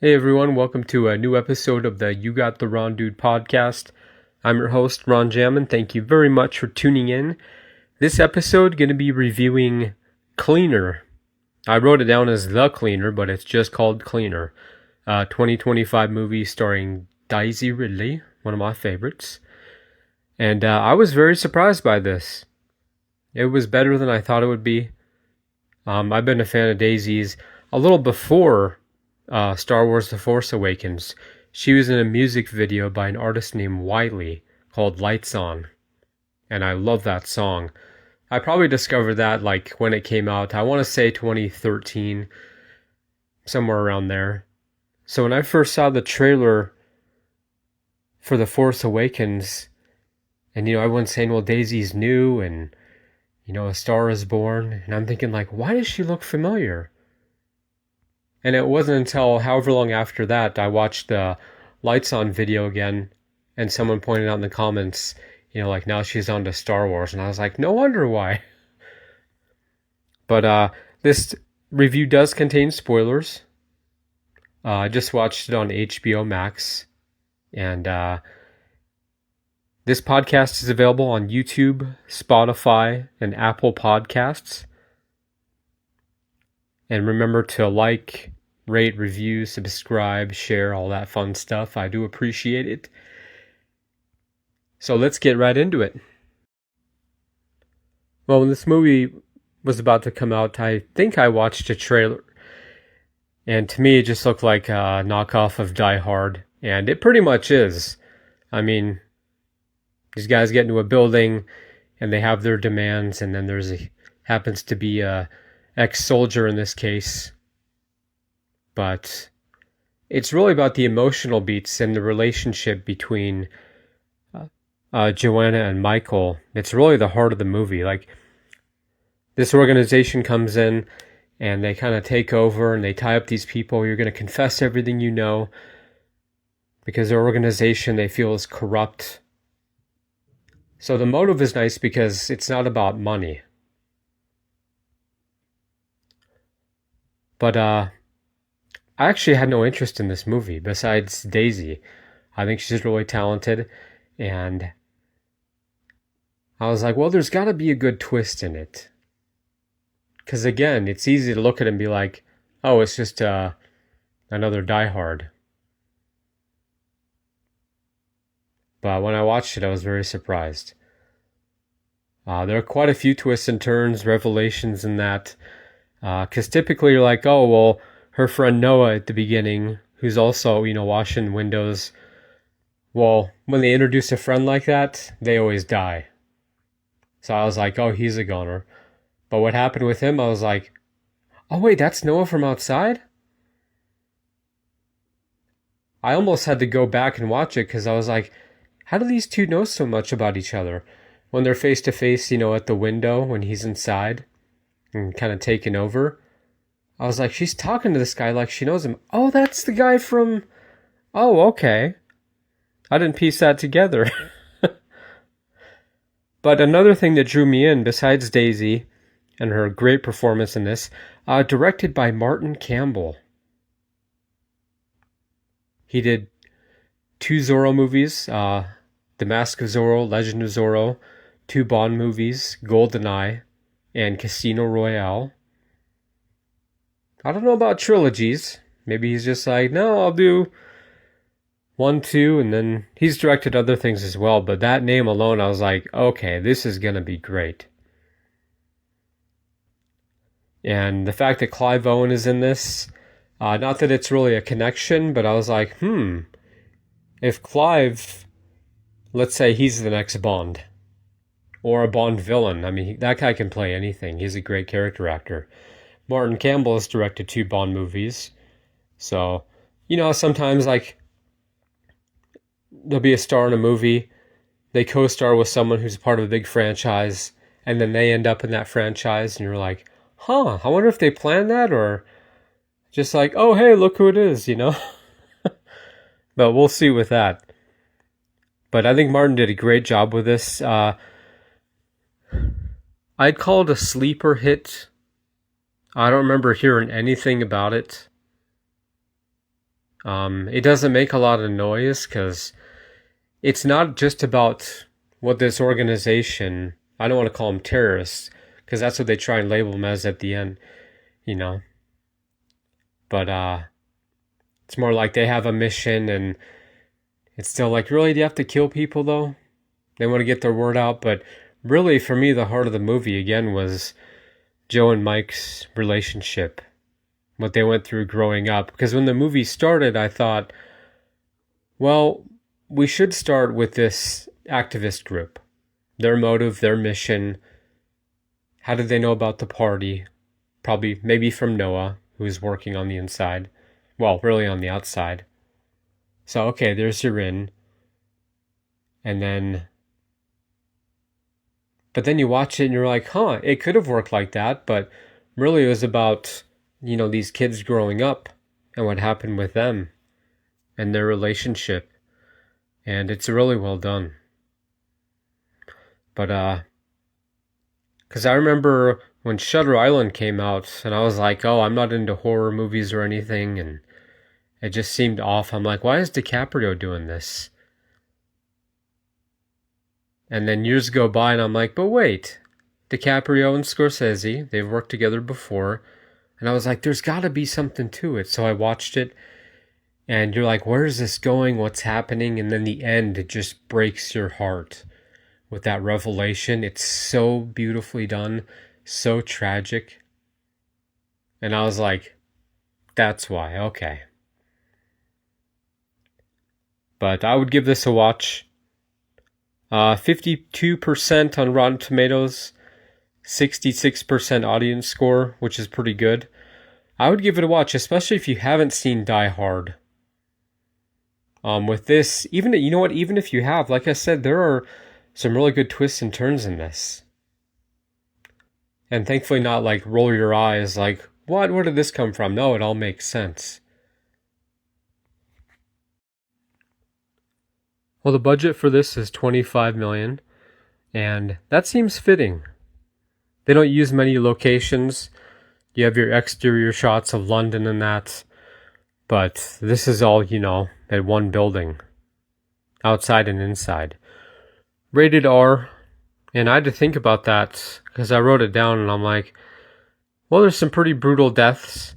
Hey everyone, welcome to a new episode of the You Got the Ron Dude podcast. I'm your host, Ron Jammin. Thank you very much for tuning in. This episode going to be reviewing Cleaner. I wrote it down as The Cleaner, but it's just called Cleaner. 2025 movie starring Daisy Ridley, one of my favorites. And I was very surprised by this. It was better than I thought it would be. I've been a fan of Daisy's a little before Star Wars The Force Awakens. She was in a music video by an artist named Wiley called Lights On. And I love that song. I probably discovered that like when it came out. I want to say 2013, somewhere around there. So when I first saw the trailer for The Force Awakens, and everyone's saying, well, Daisy's new and A Star is Born, and I'm thinking like, why does she look familiar? And it wasn't until however long after that I watched the Lights On video again, and someone pointed out in the comments, like now she's on to Star Wars, and I was like, no wonder why. But this review does contain spoilers. I just watched it on HBO Max, and this podcast is available on YouTube, Spotify, and Apple Podcasts. And remember to like, rate, review, subscribe, share, all that fun stuff. I do appreciate it. So let's get right into it. Well, when this movie was about to come out, I think I watched a trailer. And to me, it just looked like a knockoff of Die Hard. And it pretty much is. I mean, these guys get into a building and they have their demands, and then happens to be a ex-soldier in this case. But it's really about the emotional beats and the relationship between Joanna and Michael. It's really the heart of the movie. Like, this organization comes in and they kind of take over and they tie up these people. You're going to confess everything you know because their organization they feel is corrupt. So the motive is nice because it's not about money. But I actually had no interest in this movie besides Daisy. I think she's really talented, and I was like, well, there's got to be a good twist in it. Because again, it's easy to look at it and be like, oh, it's just another Die Hard. But when I watched it, I was very surprised. There are quite a few twists and turns, revelations in that. Because typically you're like, oh, well, her friend Noah at the beginning, who's also, washing windows. Well, when they introduce a friend like that, they always die. So I was like, oh, he's a goner. But what happened with him, I was like, oh, wait, that's Noah from outside? I almost had to go back and watch it because I was like, how do these two know so much about each other? When they're face to face, at the window when he's inside and kind of taking over. I was like, she's talking to this guy like she knows him. Oh, that's the guy from... Oh, okay. I didn't piece that together. But another thing that drew me in, besides Daisy and her great performance in this, directed by Martin Campbell. He did 2 Zorro movies, The Mask of Zorro, Legend of Zorro, 2 Bond movies, GoldenEye, and Casino Royale. I don't know about trilogies. Maybe he's just like, no, I'll do 1, 2, and then he's directed other things as well. But that name alone, I was like, okay, this is going to be great. And the fact that Clive Owen is in this, not that it's really a connection, but I was like, if Clive, let's say he's the next Bond, or a Bond villain. I mean, that guy can play anything. He's a great character actor. Martin Campbell has directed 2 Bond movies. So, sometimes, like, there'll be a star in a movie. They co-star with someone who's part of a big franchise, and then they end up in that franchise, and you're like, I wonder if they planned that, or just like, oh, hey, look who it is, But we'll see with that. But I think Martin did a great job with this. I'd call it a sleeper hit. I don't remember hearing anything about it. It doesn't make a lot of noise because it's not just about what this organization, I don't want to call them terrorists, because that's what they try and label them as at the end, you know. But it's more like they have a mission, and it's still like, really, do you have to kill people though? They want to get their word out, but really, for me, the heart of the movie again was Joe and Mike's relationship, what they went through growing up. Because when the movie started, I thought, well, we should start with this activist group, their motive, their mission. How did they know about the party? Probably, maybe from Noah, who's working on the inside. Well, really on the outside. So, okay, there's your in. And then, but then you watch it and you're like, huh, it could have worked like that. But really it was about, these kids growing up and what happened with them and their relationship. And it's really well done. But, because I remember when Shutter Island came out, and I was like, oh, I'm not into horror movies or anything, and it just seemed off. I'm like, why is DiCaprio doing this? And then years go by, and I'm like, but wait, DiCaprio and Scorsese, they've worked together before. And I was like, there's got to be something to it. So I watched it, and you're like, where is this going? What's happening? And then the end, it just breaks your heart with that revelation. It's so beautifully done, so tragic. And I was like, that's why, okay. But I would give this a watch. 52% on Rotten Tomatoes, 66% audience score, which is pretty good. I would give it a watch, especially if you haven't seen Die Hard. With this, even if you have, like I said, there are some really good twists and turns in this. And thankfully not like roll your eyes like, what? Where did this come from? No, it all makes sense. Well, the budget for this is $25 million, and that seems fitting. They don't use many locations. You have your exterior shots of London and that, but this is all, at one building, outside and inside. Rated R, and I had to think about that because I wrote it down and I'm like, well, there's some pretty brutal deaths,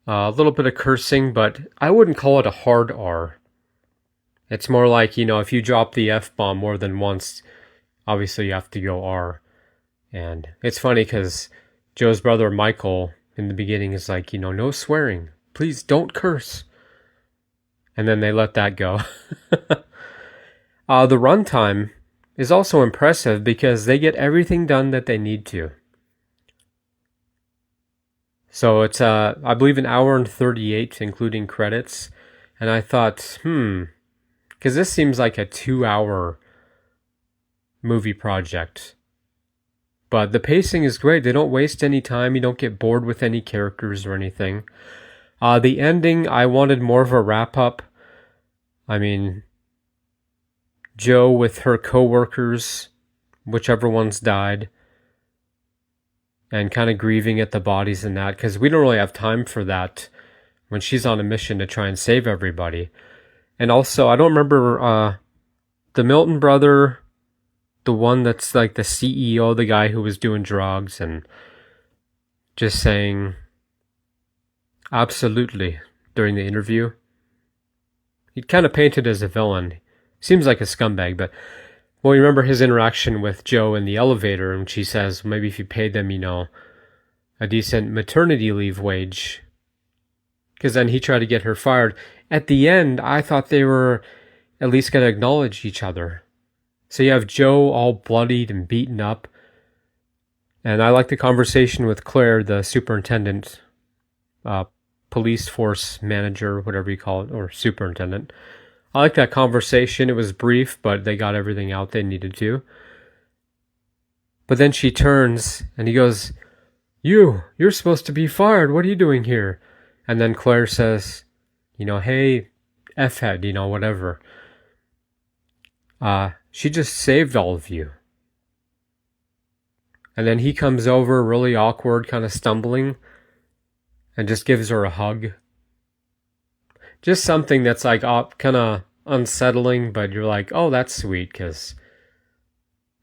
a little bit of cursing, but I wouldn't call it a hard R. It's more like, if you drop the F-bomb more than once, obviously you have to go R. And it's funny because Joe's brother Michael in the beginning is like, no swearing. Please don't curse. And then they let that go. The runtime is also impressive because they get everything done that they need to. So it's, I believe, an hour and 38, including credits. And I thought, because this seems like a 2-hour movie project. But the pacing is great. They don't waste any time. You don't get bored with any characters or anything. The ending, I wanted more of a wrap-up. I mean, Joe with her co-workers, whichever ones died, and kind of grieving at the bodies and that, because we don't really have time for that when she's on a mission to try and save everybody. And also, I don't remember the Milton brother, the one that's like the CEO, the guy who was doing drugs and just saying absolutely during the interview. He kind of painted as a villain. Seems like a scumbag, but well, you remember his interaction with Joe in the elevator, and she says, maybe if you paid them, a decent maternity leave wage. Because then he tried to get her fired. At the end, I thought they were at least going to acknowledge each other. So you have Joe all bloodied and beaten up. And I like the conversation with Claire, the superintendent, police force manager, whatever you call it, or superintendent. I like that conversation. It was brief, but they got everything out they needed to. But then she turns and he goes, you're supposed to be fired. What are you doing here? And then Claire says, hey, F-head, whatever. She just saved all of you. And then he comes over really awkward, kind of stumbling, and just gives her a hug. Just something that's like kind of unsettling, but you're like, oh, that's sweet, because,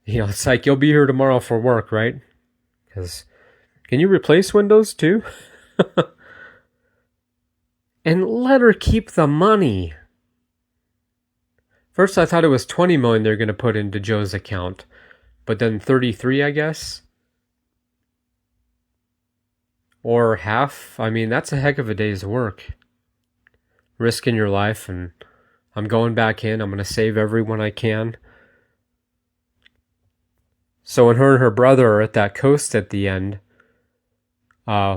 it's like you'll be here tomorrow for work, right? Because can you replace Windows too? And let her keep the money. First, I thought it was 20 million they're going to put into Joe's account, but then 33, I guess. Or half. I mean, that's a heck of a day's work. Risking your life, and I'm going back in. I'm going to save everyone I can. So when her and her brother are at that coast at the end,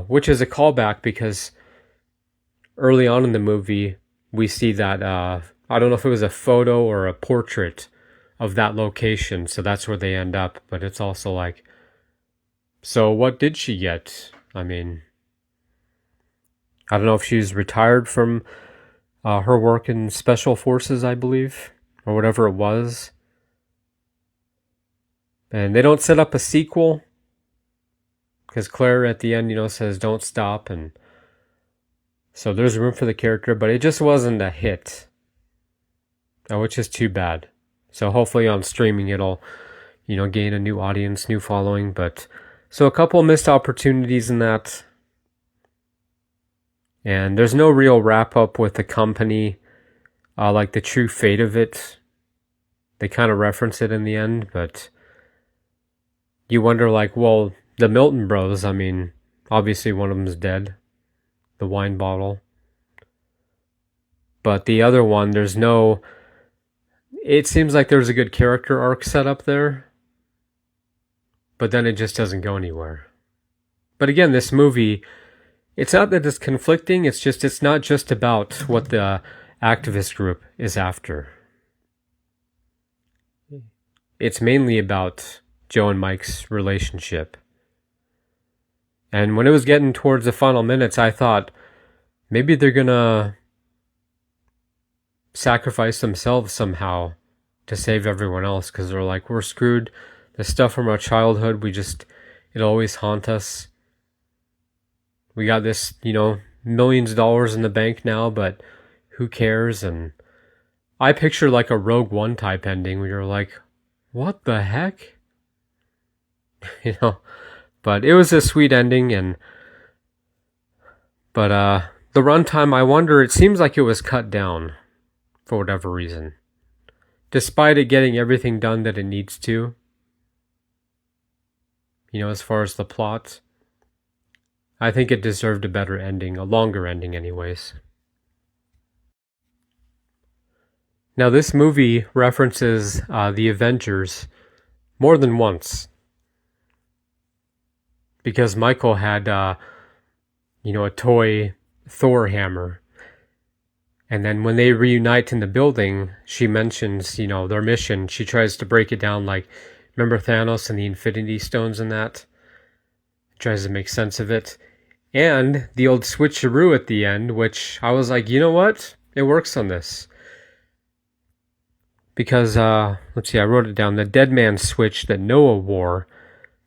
which is a callback because early on in the movie, we see that, I don't know if it was a photo or a portrait of that location, so that's where they end up. But it's also like, so what did she get? I mean, I don't know if she's retired from her work in Special Forces, I believe, or whatever it was. And they don't set up a sequel, because Claire at the end, says don't stop, and so there's room for the character, but it just wasn't a hit, which is too bad. So hopefully on streaming it'll, gain a new audience, new following. But so a couple missed opportunities in that. And there's no real wrap up with the company, like the true fate of it. They kind of reference it in the end, but you wonder, like, well, the Milton Bros, I mean, obviously one of them's dead, the wine bottle. But the other one, it seems like there's a good character arc set up there, but then it just doesn't go anywhere. But again, this movie, it's not that it's conflicting, it's not just about what the activist group is after. It's mainly about Joe and Mike's relationship. And when it was getting towards the final minutes, I thought maybe they're gonna sacrifice themselves somehow to save everyone else, because they're like, we're screwed. The stuff from our childhood, it'll always haunt us. We got this, millions of dollars in the bank now, but who cares? And I picture like a Rogue One type ending where you're like, what the heck? But it was a sweet ending. But the runtime, I wonder, it seems like it was cut down for whatever reason. Despite it getting everything done that it needs to, as far as the plot, I think it deserved a better ending, a longer ending anyways. Now, this movie references the Avengers more than once, because Michael had, a toy Thor hammer. And then when they reunite in the building, she mentions, their mission. She tries to break it down, like, remember Thanos and the Infinity Stones and that? Tries to make sense of it. And the old switcheroo at the end, which I was like, you know what? It works on this. Because, let's see, I wrote it down. The dead man switch that Noah wore.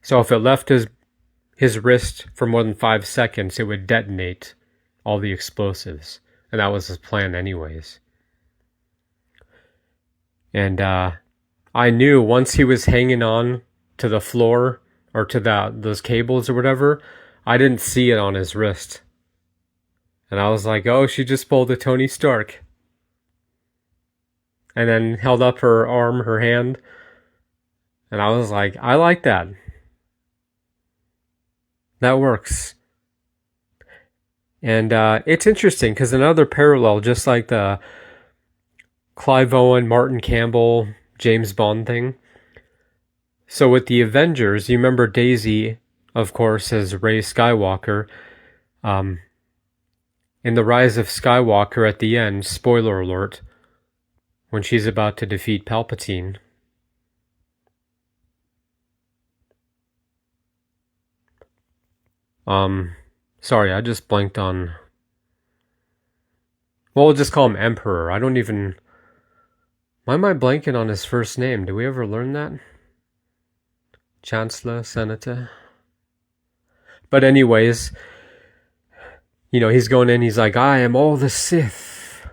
So if it left his wrist for more than 5 seconds, it would detonate all the explosives. And that was his plan anyways. And I knew once he was hanging on to the floor or to those cables or whatever, I didn't see it on his wrist. And I was like, oh, she just pulled a Tony Stark. And then held up her arm, her hand. And I was like, I like that. That works. And it's interesting because another parallel, just like the Clive Owen, Martin Campbell, James Bond thing. So with the Avengers, you remember Daisy, of course, as Rey Skywalker. In The Rise of Skywalker at the end, spoiler alert, when she's about to defeat Palpatine. Sorry, I just blanked on... Well, we'll just call him Emperor. I don't even... Why am I blanking on his first name? Do we ever learn that? Chancellor, Senator? But anyways, he's going in, he's like, I am all the Sith.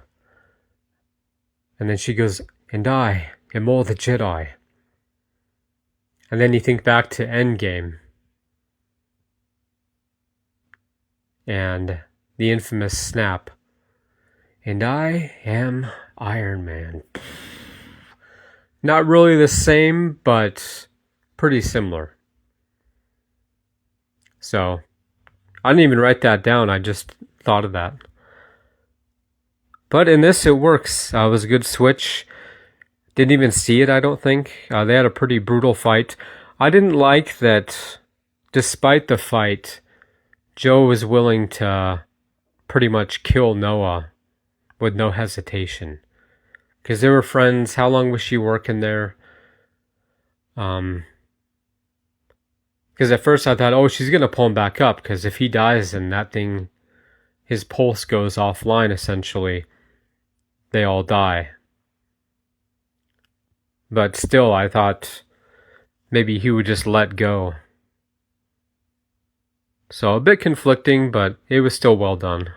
And then she goes, "And I am all the Jedi." And then you think back to Endgame and the infamous snap. "And I am Iron Man." Not really the same, but pretty similar. So, I didn't even write that down, I just thought of that. But in this, it works. It was a good switch. Didn't even see it, I don't think. They had a pretty brutal fight. I didn't like that, despite the fight, Joe was willing to pretty much kill Noah with no hesitation. Because they were friends. How long was she working there? Because at first I thought, oh, she's going to pull him back up. Because if he dies, then that thing, his pulse goes offline, essentially. They all die. But still, I thought maybe he would just let go. So a bit conflicting, but it was still well done.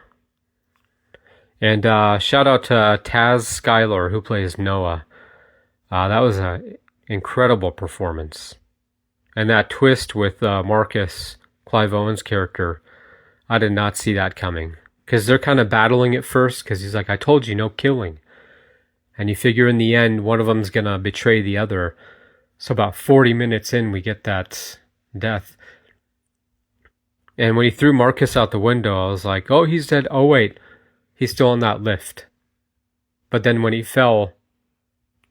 And shout out to Taz Skylar, who plays Noah. That was an incredible performance. And that twist with Marcus, Clive Owen's character, I did not see that coming. Because they're kind of battling at first, because he's like, "I told you, no killing." And you figure in the end, one of them's going to betray the other. So about 40 minutes in, we get that death. And when he threw Marcus out the window, I was like, oh, he's dead. Oh, wait, he's still on that lift. But then when he fell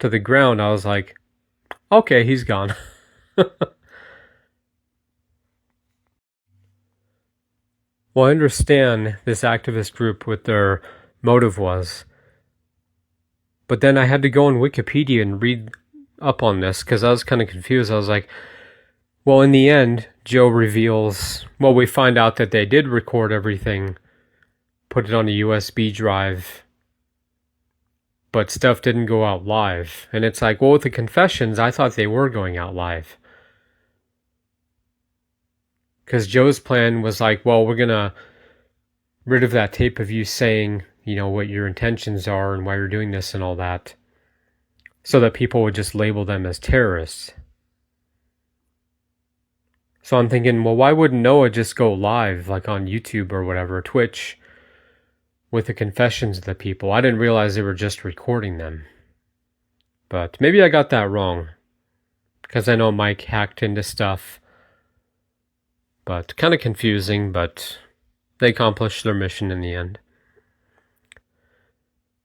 to the ground, I was like, okay, he's gone. Well, I understand this activist group, what their motive was. But then I had to go on Wikipedia and read up on this because I was kind of confused. I was like, well, in the end, Joe reveals, well, we find out that they did record everything, put it on a USB drive, but stuff didn't go out live. And it's like, well, with the confessions, I thought they were going out live. Because Joe's plan was like, well, we're going to rid of that tape of you saying, you know, what your intentions are and why you're doing this and all that, so that people would just label them as terrorists. So I'm thinking, well, why wouldn't Noah just go live, like on YouTube or whatever, Twitch, with the confessions of the people? I didn't realize they were just recording them. But maybe I got that wrong, because I know Mike hacked into stuff. But kind of confusing, but they accomplished their mission in the end.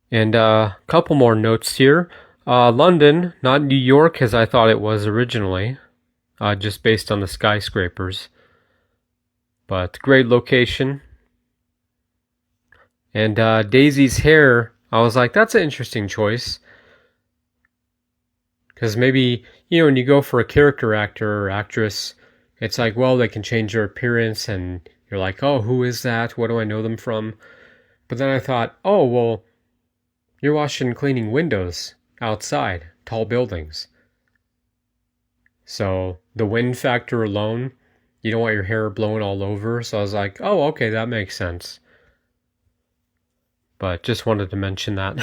And a couple more notes here. London, not New York as I thought it was originally, just based on the skyscrapers. But great location. And Daisy's hair, I was like, that's an interesting choice. Because maybe, you know, when you go for a character actor or actress, it's like, well, they can change their appearance and you're like, oh, who is that? What do I know them from? But then I thought, oh, well, you're washing and cleaning windows outside, tall buildings. So the wind factor alone, you don't want your hair blowing all over. So I was like, oh, okay, that makes sense. But just wanted to mention that.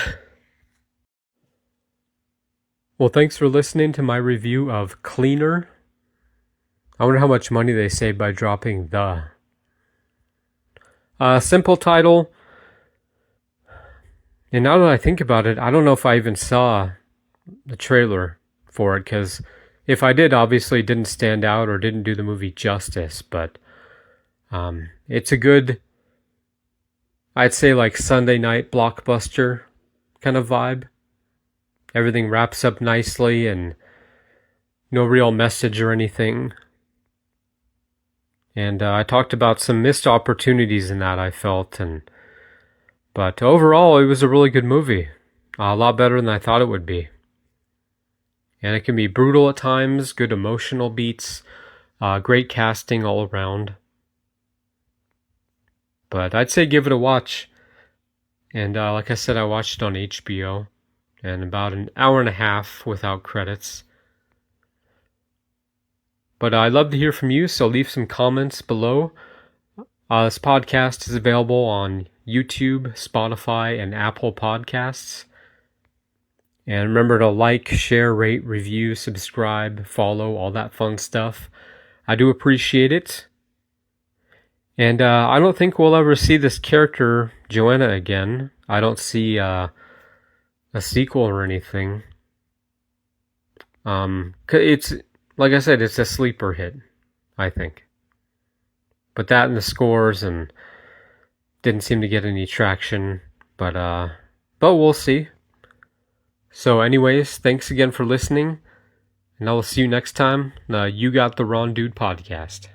Well, thanks for listening to my review of Cleaner. I wonder how much money they saved by dropping the. Simple title. And now that I think about it, I don't know if I even saw the trailer for it, because if I did, obviously it didn't stand out or didn't do the movie justice. But it's a good, I'd say like Sunday night blockbuster kind of vibe. Everything wraps up nicely and no real message or anything. And I talked about some missed opportunities in that, I felt. But overall, it was a really good movie. A lot better than I thought it would be. And it can be brutal at times, good emotional beats, great casting all around. But I'd say give it a watch. And like I said, I watched it on HBO. And about an hour and a half without credits. But I'd love to hear from you, so leave some comments below. This podcast is available on YouTube, Spotify, and Apple Podcasts. And remember to like, share, rate, review, subscribe, follow, all that fun stuff. I do appreciate it. And I don't think we'll ever see this character, Joanna, again. I don't see a sequel or anything. It's, like I said, it's a sleeper hit, I think. But that and the scores and didn't seem to get any traction. But we'll see. So anyways, thanks again for listening. And I will see you next time. You Got the Wrong Dude podcast.